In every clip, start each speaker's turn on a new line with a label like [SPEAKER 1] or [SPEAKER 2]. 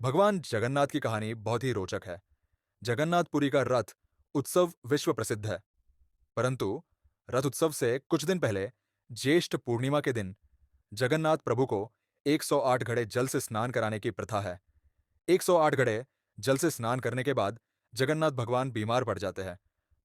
[SPEAKER 1] भगवान जगन्नाथ की कहानी बहुत ही रोचक है। जगन्नाथपुरी का रथ उत्सव विश्व प्रसिद्ध है, परंतु रथ उत्सव से कुछ दिन पहले ज्येष्ठ पूर्णिमा के दिन जगन्नाथ प्रभु को 108 घड़े जल से स्नान कराने की प्रथा है। 108 घड़े जल से स्नान करने के बाद जगन्नाथ भगवान बीमार पड़ जाते हैं।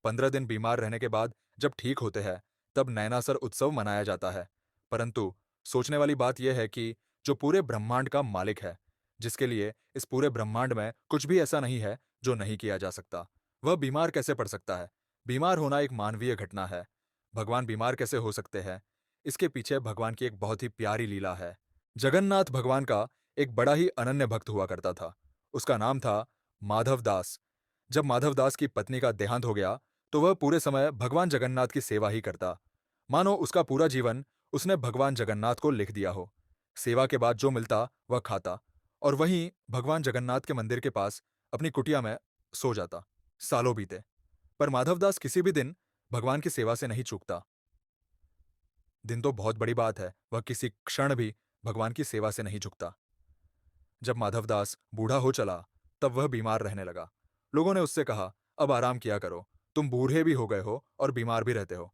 [SPEAKER 1] 15 दिन बीमार रहने के बाद जब ठीक होते हैं, तब नयनासर उत्सव मनाया जाता है। परंतु सोचने वाली बात यह है कि जो पूरे ब्रह्मांड का मालिक है, जिसके लिए इस पूरे ब्रह्मांड में कुछ भी ऐसा नहीं है जो नहीं किया जा सकता, वह बीमार कैसे पड़ सकता है? बीमार होना एक मानवीय घटना है। भगवान बीमार कैसे हो सकते हैं? इसके पीछे भगवान की एक बहुत ही प्यारी लीला है। जगन्नाथ भगवान का एक बड़ा ही अनन्य भक्त हुआ करता था। उसका नाम था माधव दास। जब माधव दास की पत्नी का देहांत हो गया, तो वह पूरे समय भगवान जगन्नाथ की सेवा ही करता। मानो उसका पूरा जीवन उसने भगवान जगन्नाथ को लिख दिया हो। सेवा के बाद जो मिलता वह खाता, और वहीं भगवान जगन्नाथ के मंदिर के पास अपनी कुटिया में सो जाता। सालों बीते, पर माधवदास किसी भी दिन भगवान की सेवा से नहीं चूकता। दिन तो बहुत बड़ी बात है, वह किसी क्षण भी भगवान की सेवा से नहीं झुकता। जब माधवदास बूढ़ा हो चला, तब वह बीमार रहने लगा। लोगों ने उससे कहा, अब आराम किया करो, तुम बूढ़े भी हो गए हो और बीमार भी रहते हो।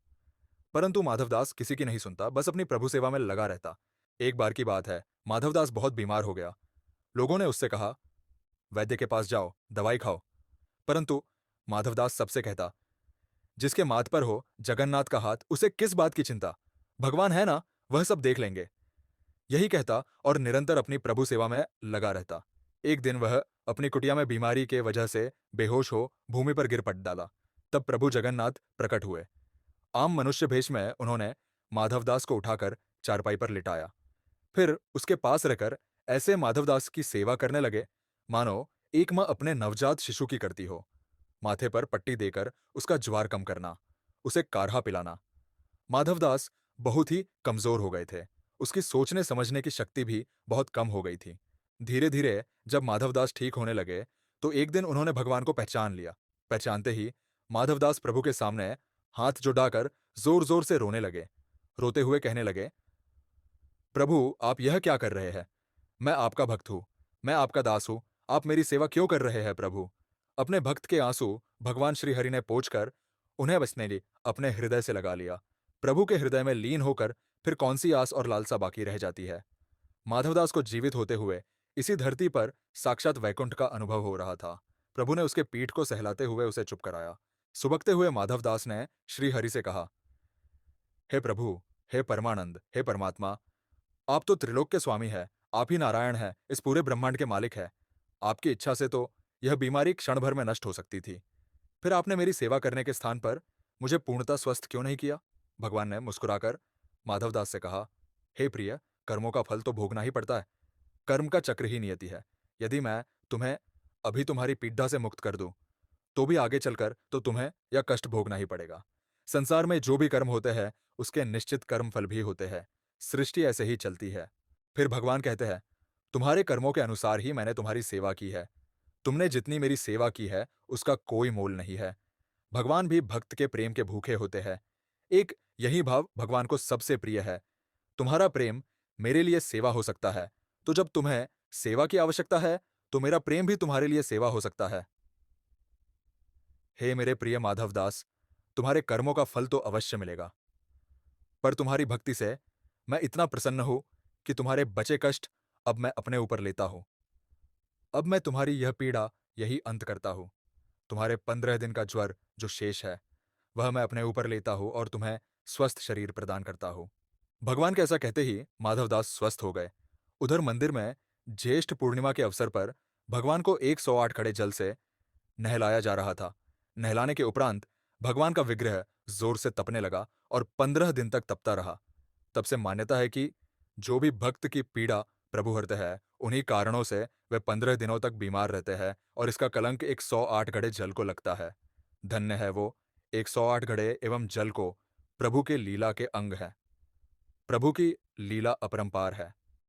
[SPEAKER 1] परंतु माधवदास किसी की नहीं सुनता, बस अपनी प्रभु सेवा में लगा रहता। एक बार की बात है, माधवदास बहुत बीमार हो गया। लोगों ने उससे कहा, वैद्य के पास जाओ, दवाई खाओ। परंतु माधवदास सबसे कहता, जिसके माथ पर हो जगन्नाथ का हाथ, उसे किस बात की चिंता? भगवान है ना, वह सब देख लेंगे। यही कहता और निरंतर अपनी प्रभु सेवा में लगा रहता। एक दिन वह अपनी कुटिया में बीमारी के वजह से बेहोश हो भूमि पर गिर पड़ डाला। तब प्रभु जगन्नाथ प्रकट हुए। आम मनुष्य भेष में उन्होंने माधवदास को उठाकर चारपाई पर लिटाया। फिर उसके पास रहकर ऐसे माधवदास की सेवा करने लगे, मानो एक माँ अपने नवजात शिशु की करती हो। माथे पर पट्टी देकर उसका ज्वार कम करना, उसे काढ़ा पिलाना। माधवदास बहुत ही कमजोर हो गए थे। उसकी सोचने समझने की शक्ति भी बहुत कम हो गई थी। धीरे धीरे जब माधवदास ठीक होने लगे, तो एक दिन उन्होंने भगवान को पहचान लिया। पहचानते ही माधवदास प्रभु के सामने हाथ जुटाकर जोर जोर से रोने लगे। रोते हुए कहने लगे, प्रभु आप यह क्या कर रहे हैं? मैं आपका भक्त हूँ, मैं आपका दास हूँ, आप मेरी सेवा क्यों कर रहे हैं प्रभु? अपने भक्त के आंसू भगवान श्री हरि ने पोंछकर उन्हें बसने ली अपने हृदय से लगा लिया। प्रभु के हृदय में लीन होकर फिर कौन सी आस और लालसा बाकी रह जाती है? माधवदास को जीवित होते हुए इसी धरती पर साक्षात वैकुंठ का अनुभव हो रहा था। प्रभु ने उसके पीठ को सहलाते हुए उसे चुप कराया। सुबकते हुए माधवदास ने श्री हरि से कहा, हे प्रभु, हे परमानंद, हे परमात्मा, आप तो त्रिलोक के स्वामी हैं, आप ही नारायण हैं, इस पूरे ब्रह्मांड के मालिक हैं। आपकी इच्छा से तो यह बीमारी क्षण भर में नष्ट हो सकती थी। फिर आपने मेरी सेवा करने के स्थान पर मुझे पूर्णतः स्वस्थ क्यों नहीं किया? भगवान ने मुस्कुराकर माधवदास से कहा, हे प्रिय, कर्मों का फल तो भोगना ही पड़ता है। कर्म का चक्र ही नियति है। यदि मैं तुम्हें अभी तुम्हारी पीड़ा से मुक्त कर दूं, तो भी आगे चलकर तो तुम्हें यह कष्ट भोगना ही पड़ेगा। संसार में जो भी कर्म होते हैं, उसके निश्चित कर्म फल भी होते हैं। सृष्टि ऐसे ही चलती है। फिर भगवान कहते हैं, तुम्हारे कर्मों के अनुसार ही मैंने तुम्हारी सेवा की है। तुमने जितनी मेरी सेवा की है, उसका कोई मोल नहीं है। भगवान भी भक्त के प्रेम के भूखे होते हैं। एक यही भाव भगवान को सबसे प्रिय है। तुम्हारा प्रेम मेरे लिए सेवा हो सकता है, तो जब तुम्हें सेवा की आवश्यकता है, तो मेरा प्रेम भी तुम्हारे लिए सेवा हो सकता है। हे मेरे प्रिय माधवदास, तुम्हारे कर्मों का फल तो अवश्य मिलेगा, पर तुम्हारी भक्ति से मैं इतना प्रसन्न हूं कि तुम्हारे बचे कष्ट अब मैं अपने ऊपर लेता हूं। अब मैं तुम्हारी यह पीड़ा यही अंत करता हूं। तुम्हारे 15 दिन का ज्वर जो शेष है, वह मैं अपने ऊपर लेता हूं और तुम्हें स्वस्थ शरीर प्रदान करता हूं। भगवान के ऐसा कहते ही माधवदास स्वस्थ हो गए। उधर मंदिर में ज्येष्ठ पूर्णिमा के अवसर पर भगवान को 108 खड़े जल से नहलाया जा रहा था। नहलाने के उपरांत भगवान का विग्रह जोर से तपने लगा और 15 दिन तक तपता रहा। तब से मान्यता है कि जो भी भक्त की पीड़ा प्रभु हरते हैं, उन्हीं कारणों से वे 15 दिनों तक बीमार रहते हैं और इसका कलंक 108 घड़े जल को लगता है। धन्य है वो 108 घड़े एवं जल को प्रभु के लीला के अंग है। प्रभु की लीला अपरंपार है।